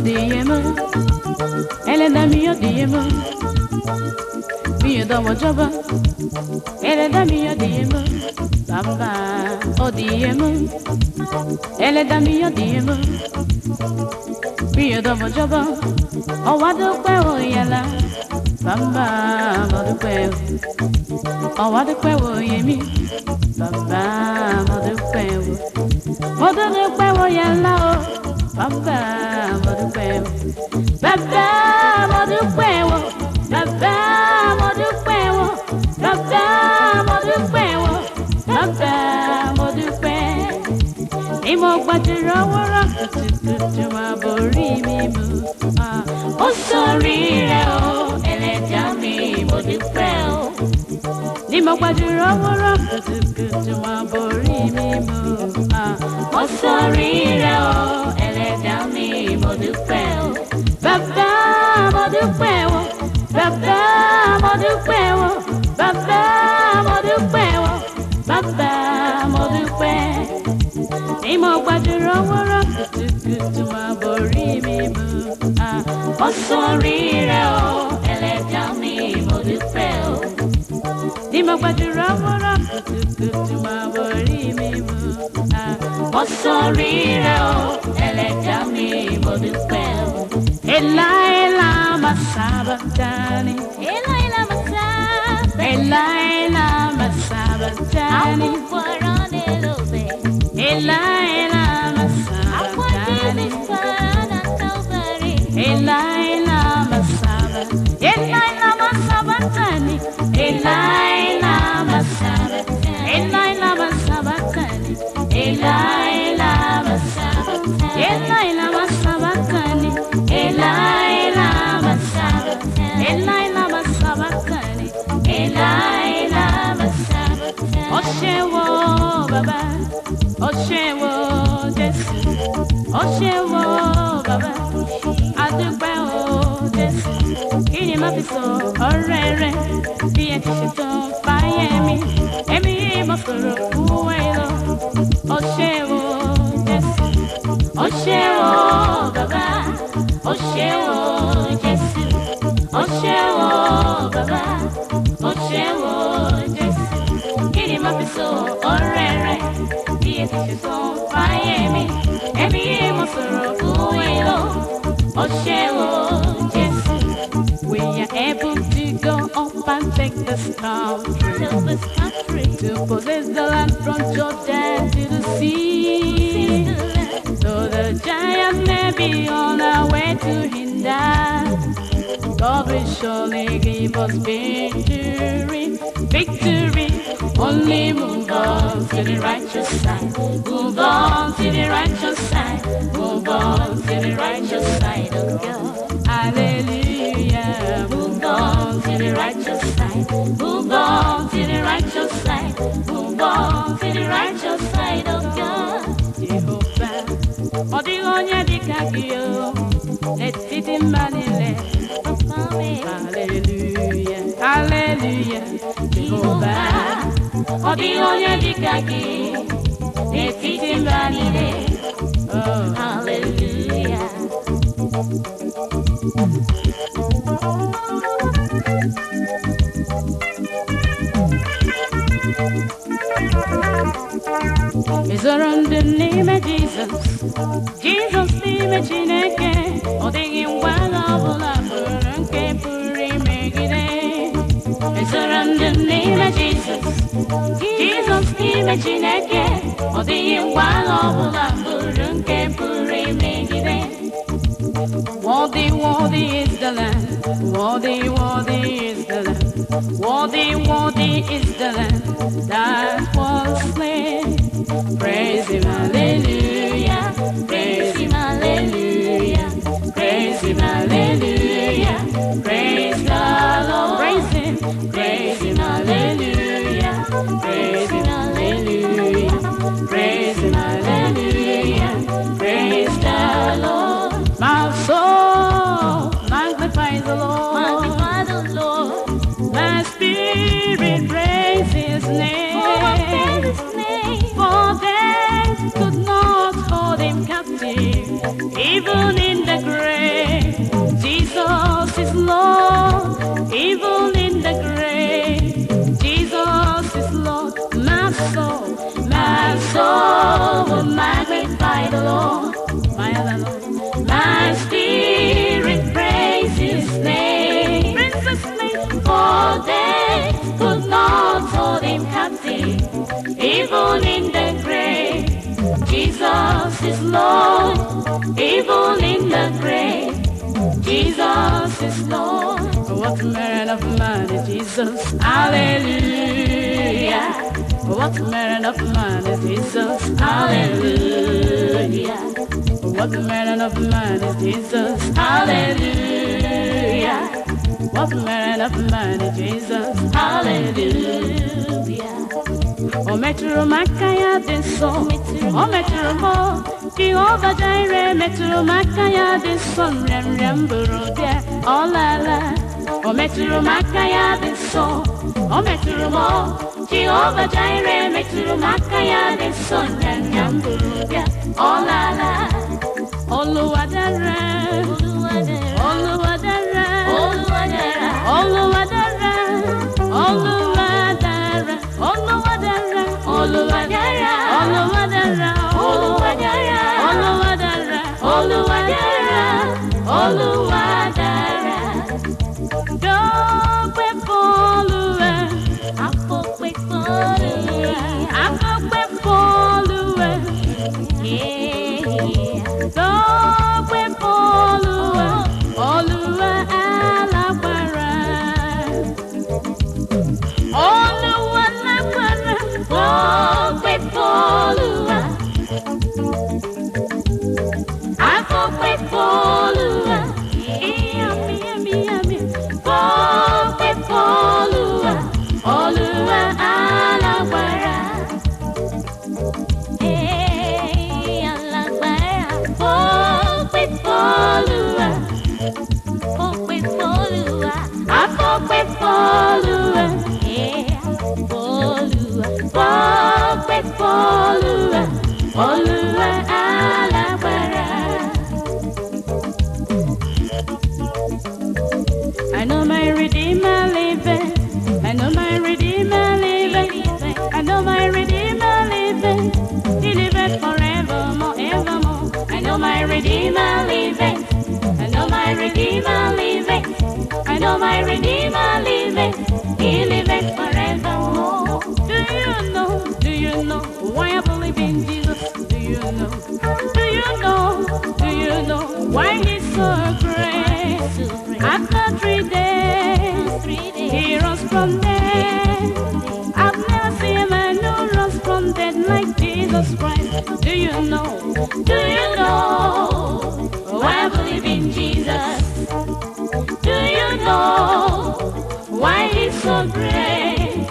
Odiemo, eleda mi odiemo, mi odomo joba, eleda mi odiemo, baba odiemo, eleda mi odiemo, mi odomo joba, owado pe oyala, baba modupe, owado pe oyemi, baba modupe, modupe oyala o. Baba modupe, baba modupe, baba modupe, baba modupe, baba modupe. Imo gbadura wora tutu ma bori mi mu. O sori re o, eleja mi modupe o. Imo gbadura wora tutu ma bori mi mu. O sori re o. Dami modupe o, baba modupe o, baba modupe o, baba modupe o, baba modupe. Imo gbadura wora tutu ma bori mi mu. O sori re o, eleja mi modupe o. Imo gbadura wora tutu ma bori mi mu. O sori re o. Elejami modupel, Elaila masabatani, Elaila masab, Elaila masabatani, Amufaranelove, Elaila masabatani, Elaila masabat, Elaila masabatani, Elaila masabat, Elaila masabatani, Elaila masabat. Elaila masabakani, Elaila masabakani, Elaila masabakani, Elaila masabakani. Oshewo baba, Oshewo Jesu, Oshewo baba, adúpẹ́ o Jesu. Kini ma fi sọ ọrẹ rẹ bí ẹ ti ṣe tán fáyé mi, èmi mo sọ̀rọ̀ fún ẹ lọ. Oshewo Jesu. Oshewo baba, Oshewo Jesu, Oshewo baba, Oshewo Jesu. Kini ma fi so ọrẹ rẹ bí ẹ ti ṣe tán fáyé mi, èmi mo sọ̀rọ̀ fún ẹ lọ. Oshewo Jesu. We are able to go up and take this country, to possess the land from Jordan to the sea. Though the giants may be on our way to hinder, God will surely give us victory, victory. Only move on to the righteous side, move on to the righteous side, move on to the righteous side of God. Hallelujah. Move on to the righteous side, move on to the righteous side, move on to the righteous side of God. Jehovah. Odigonya dikagio, let's sit in Manile. Hallelujah, hallelujah, Jehovah. Odigonya dikagio, let's sit in Manile. Oh, hallelujah. It's around the name of Jesus, Jesus name of Chineke, Odegin Wazobia Gospel Praise. It's around the name of Jesus, Jesus name of Chineke, Odegin Wazobia Gospel Praise. Worthy, worthy is the Lamb, worthy, worthy is the Lamb, worthy, worthy is the Lamb that was slain. Praise Him, hallelujah, praise Him, hallelujah, praise Him, hallelujah, praise the Lord, praise Him, hallelujah, praise Him, hallelujah, praise Him, hallelujah, praise the Lord. My soul magnify the Lord, magnify the Lord. My spirit praise His name, for death could not hold Him captive, even even in the grave, Jesus is Lord. Even in the grave, Jesus is Lord. What manner of man is Jesus? Hallelujah. What manner of man is Jesus? Hallelujah. What manner of man is Jesus? Hallelujah. What manner of man is Jesus? Hallelujah. O metụrụ m aka ya dị nsọ, o metụrụ m Jehova Jireh, metụrụ m aka ya dị nsọ, nrịanrịa m bụrụ bịa ọ lala. O metụrụ m aka ya dị nsọ, o metụrụ m Jehova Jireh, metụrụ m aka ya dị nsọ, nrịanrịa m bụrụ bịa ọ lala. Olúwa dára, Olúwa dára, Olúwa dára, Olúwa dára, Olúwa dára, Olúwa dára, Olúwa dára, Olúwa dára, Olúwa dára, Olúwa dára, Olúwa dára, Olúwa dára. Dọ́pẹ́ f'Olúwa, àfọpẹ́ f'Olúwa, àfọpẹ́ f'Olúwa. Dọ́pẹ́ f'Olúwa, Olúwa alágbára. Olúwa lágbára. Dọ́pẹ́ f'Olúwa. Àfọpẹ́ f'Olúwa. Yummy. Dọ́pẹ́ f'Olúwa, Olúwa alágbára. Olúwa, fọpẹ́ f'Olúwa, àfọpẹ́ f'Olúwa, Olúwa, fọpẹ́ f'Olúwa, Olúwa alágbára. I know my Redeemer liveth, I know my Redeemer liveth, I know my Redeemer liveth, He liveth forevermore, evermore. I know my Redeemer liveth, I know my Redeemer liveth, I know my Redeemer liveth, He liveth forevermore. Do you know why I believe in Jesus? Do you know why He's so great? After 3 days, He rose from dead. I've never seen a man who rose from dead like Jesus Christ. Do you know why I believe in Jesus? Do you know why He's so great?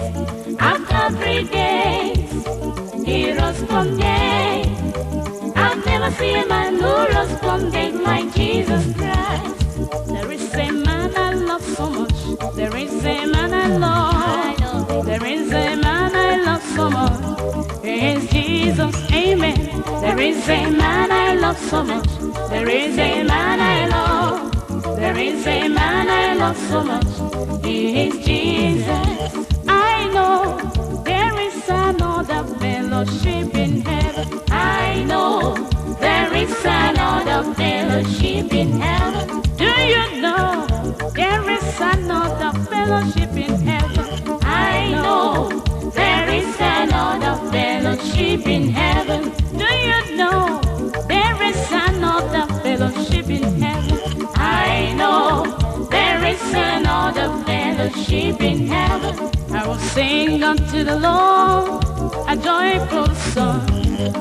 After 3 days, He rose from dead. I've never seen a man who rose from dead like Jesus Christ. There is a man I love so much. There is a man I love. There is a man I love so much. He is Jesus, amen. There is a man I love so much. There is a man I love. There is a man I love so much. He is Jesus. I know there is another fellowship in heaven. I know there is another fellowship in heaven. Do you know there is another fellowship in heaven? I know there is another fellowship in heaven. Do you know there is another fellowship in heaven? I know there is another fellowship in heaven. I will sing unto the Lord a joyful song.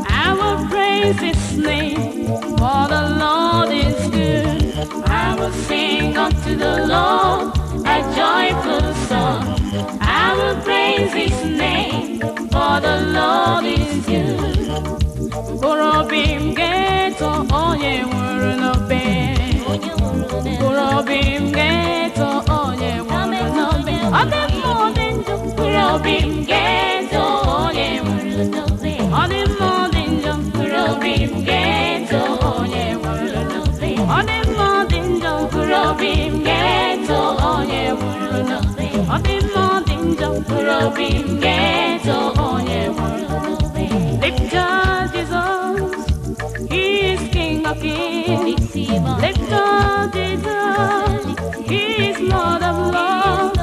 I will praise His name, for the Lord is good. I will sing unto the Lord a joyful song. I will praise His name, for the Lord is good. Urobim geto onye nwere n'obe. Urobim geto onye nwere n'obe. Ọdịmọdịnjọ. Urobim geto onye nwere n'obe. Ọdịmọdịnjọ. Urobim geto onye nwere n'obe. Ọdịmọdịnjọ. Urobim geto onye nwere n'obe. Ọdịmọdịnjọ. Urobim geto onye nwere n'obe. Lift up Jesus, He is King of Kings. Lift up Jesus, He is Lord of Lords.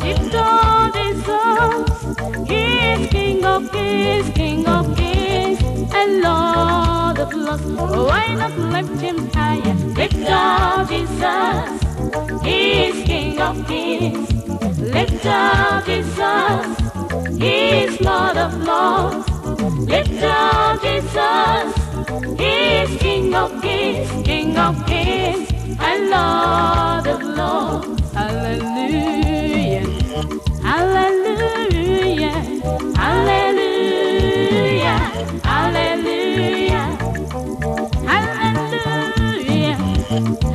Lift up Jesus, He is King of Kings, King marvelous. Why not lift him higher? Lift up Jesus, He is King of Kings. Lift up Jesus, He is Lord of Lords. Lift up Jesus, He is King of Kings, King of Kings, and Lord of Lords. Hallelujah, hallelujah, hallelujah, hallelujah, hallelujah,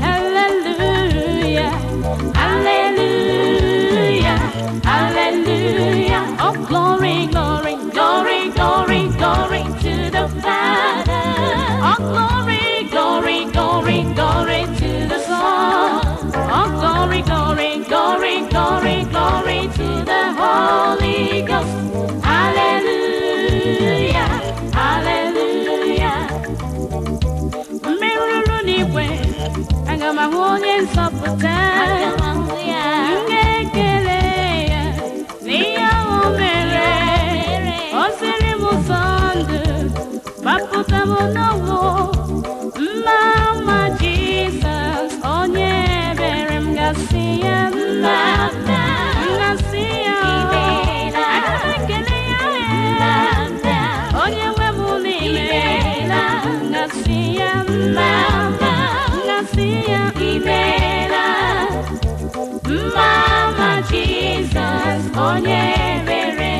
hallelujah, hallelujah, hallelujah. Oh, glory, glory, glory, glory, glory to the Father. Oh, glory, glory, glory, glory to the Son. Oh, glory, glory, glory, glory, glory to the Holy Ghost. Hallelujah, hallelujah. Meruru n'igwe, aga m ahụ onye nzọpụta. Ngekele ya n'ihe ahụ mere. O siri m ụzọ ndụ, gbapụta m n'ọnwụ. Mama Jesus, onye ebere m gasị ya mma. Gasị ya ekele ya onye nwe m n'ime. Gasị ya mma. Gasị ya imela. Mama Jesus, onye ebere.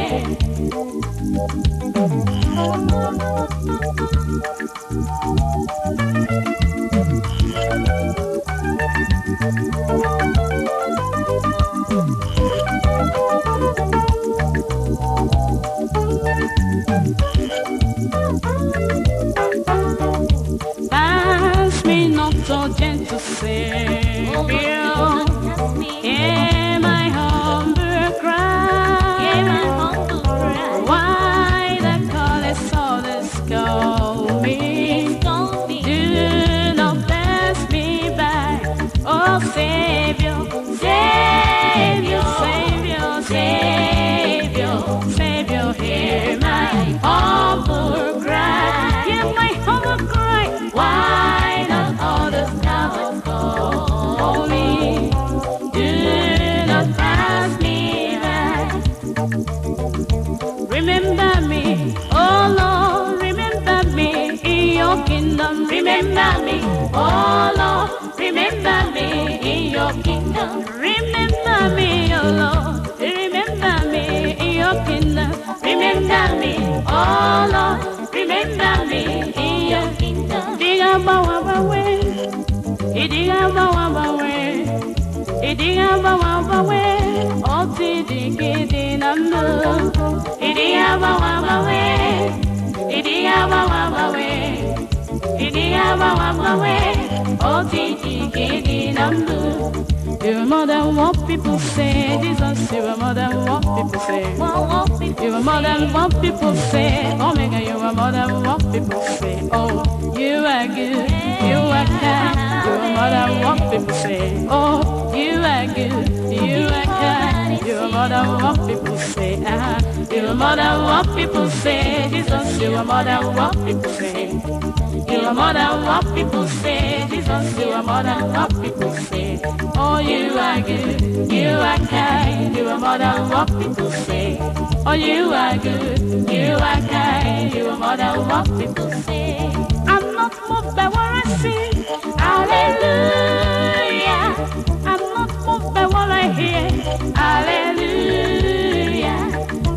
Pass me not so gentle Savior, hear my humble cry. Why the callous others call me? Do not pass me by, oh Savior, Savior, Savior, Savior, Savior, hear my humble cry. Hear my humble cry. Why not others now call me? Do not pass me by. Remember me, oh Lord, remember me in your kingdom. Remember me, oh Lord, remember me in your kingdom. Remember me, oh Lord, remember me in your kingdom. Remember me, oh Lord, remember me in your kingdom. Diga bawa way, idiga bawa way, idiga bawa way. Oti digidi namu, idiga bawa way, idiga bawa way, idiga bawa way. Oti digidi namu. You're more than what people say, Jesus. You're more than what people say. You're more than what people say. Omega, you are more than what people say. Oh, you are good, you are kind. You're more than what people say. Oh, you are good, you are kind. You're more than what people say. You're more than what people say, Jesus. You are more than what people say. You are more than what people say, Jesus. You are more than what people say. Oh, you are good, you are kind. You are more than what people say. Oh, you are good, you are kind. You are more than what people say. I'm not moved by what I see. Hallelujah. I'm not moved by what I hear. Hallelujah.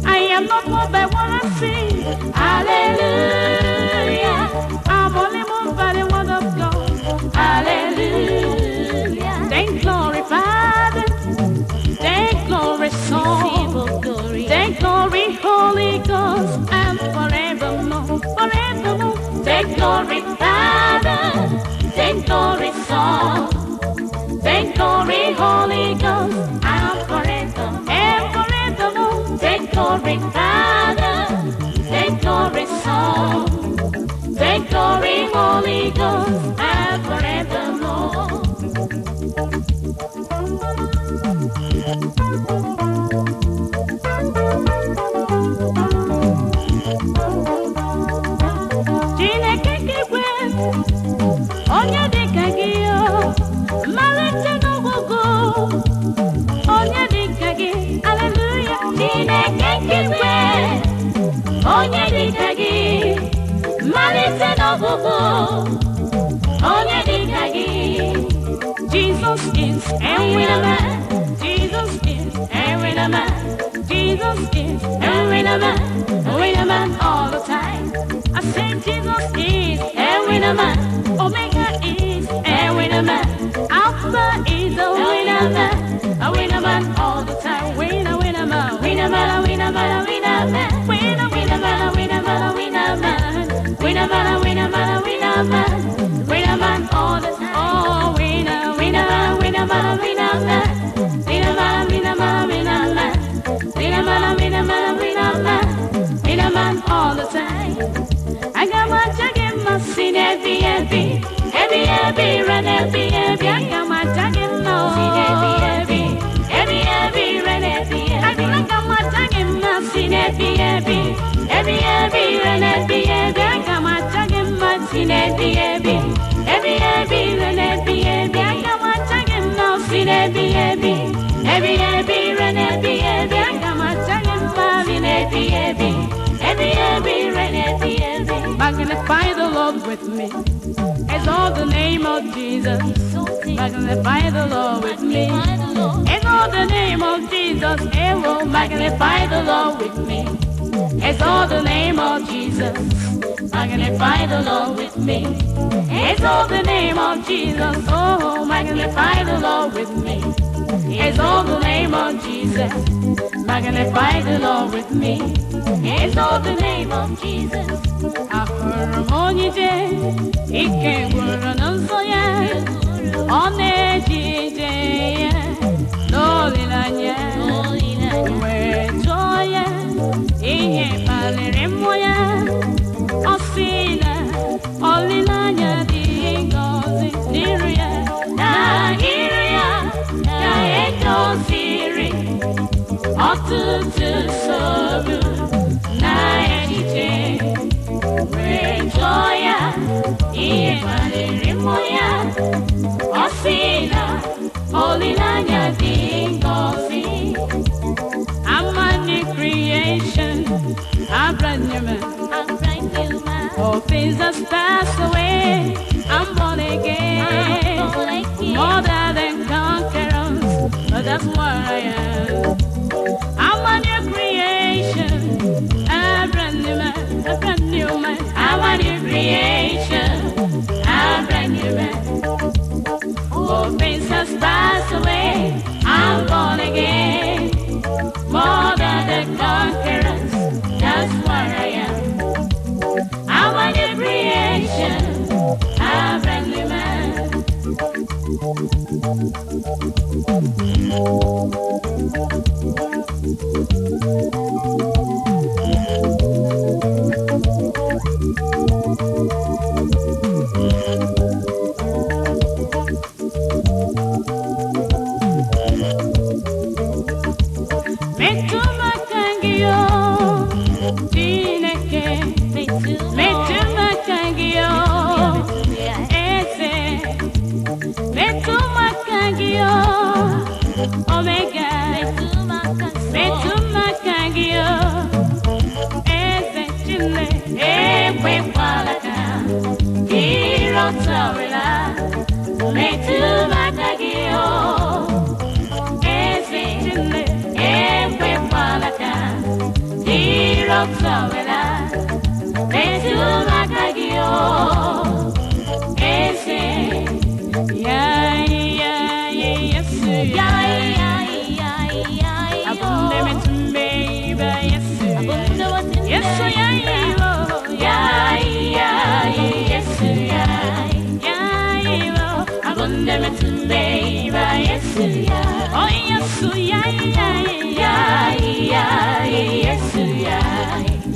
I am not moved by what I see. Hallelujah. I'm only moved by the word of God. Hallelujah. Thank glory, Father. Thank glory, Son. Thank glory, Holy Ghost. And forevermore, forevermore. Thank glory, Father. Thank glory, Son. Thank glory, Holy Ghost. And forevermore. Thank glory, Father. Thank glory, Son. Thank glory, Holy Ghost, and forevermore. Chineke kekwe Jesus is a winner man. Jesus is a winner man. Jesus is a winner man. A winner man all the time. I say Jesus is a winner man. Omega is a winner man. Alpha is a winner man. A winner man all the time. Winner, winner man. Winner man, a winner man, a winner man. Winner, winner man, a winner man, a winner man. Winner man, a winner man, a winner man. Winner man all the time. Oh, winner, winner man, winner man, a winner man. Winner man, winner man, winner man. Winner man, winner man, winner man. Winner man all the time. I got my jacket, my sin, every, run every, I got my jacket, no, every, run every, I got my jacket, my sin, every, run every, I got my jacket, my sin, every, run every, I got my jacket, no, sin, every, run every, I got my jacket, my sin, every, run every, magnify the Lord with me. Exalt the name of Jesus. Magnify the Lord with me. Exalt the name of Jesus. Oh, magnify the Lord with me. Exalt the name of Jesus. Magnify the Lord with me. Exalt the name of Jesus. Oh, magnify the Lord with me. Exalt the name of Jesus. Magnify the Lord with me. Exalt the name of Jesus. Ahụrụmonije ike gwụrụ n'ụzọ ya, ọ na-ejije ya n'olileanya, wee chọọ ya, ihe kpaliri mmụọ ya, ọ sị na olileanya dị ngọzi n'iru ya, na iru ya ga-edoziri ọtụtụ nsogbu na echiche. Joya, ihe kpaliri mmụọ ya, ọ sị na olileanya dị ngọzi. I'm a new creation, I'm brand new man. All things have passed away, I'm born again. More than conquerors, but that's what I am. I'm a new creation, I'm brand new man, a brand new man. I'm a new creation, I'm brand new man. All things have passed away, I'm born again. More than the conquerors, that's what I am. I'm a new creation, I'm brand new man.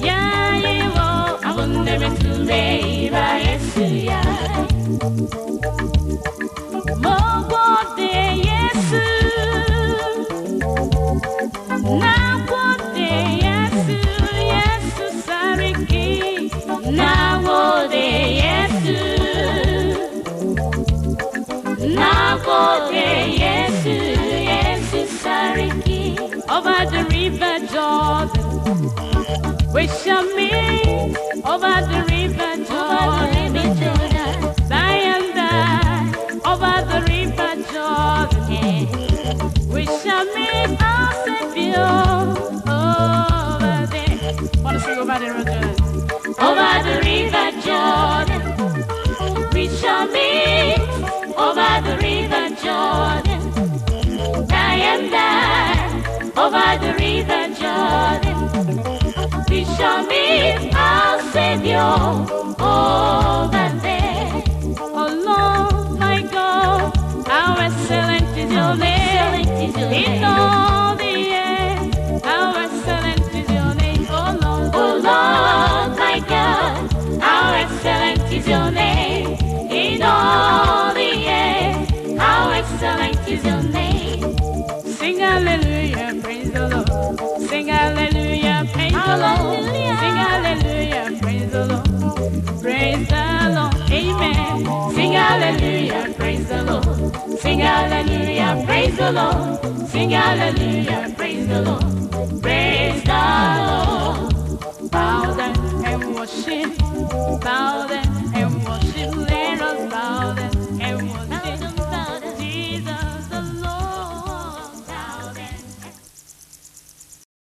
Yeah. meet over the river Jordan. I am there over the river Jordan. We shall meet our Savior over there. Oh Lord, my God, how excellent is your name in all the earth. How excellent is your name, oh Lord, my God, how excellent is your name in all the earth. How excellent is your name. Sing hallelujah, praise the Lord. Sing hallelujah, praise the Lord. Sing hallelujah, praise the Lord. Praise the Lord, amen. Sing hallelujah, praise the Lord. Sing hallelujah, praise the Lord. Sing hallelujah, praise the Lord. Praise the Lord. Bow down and worship. Bow down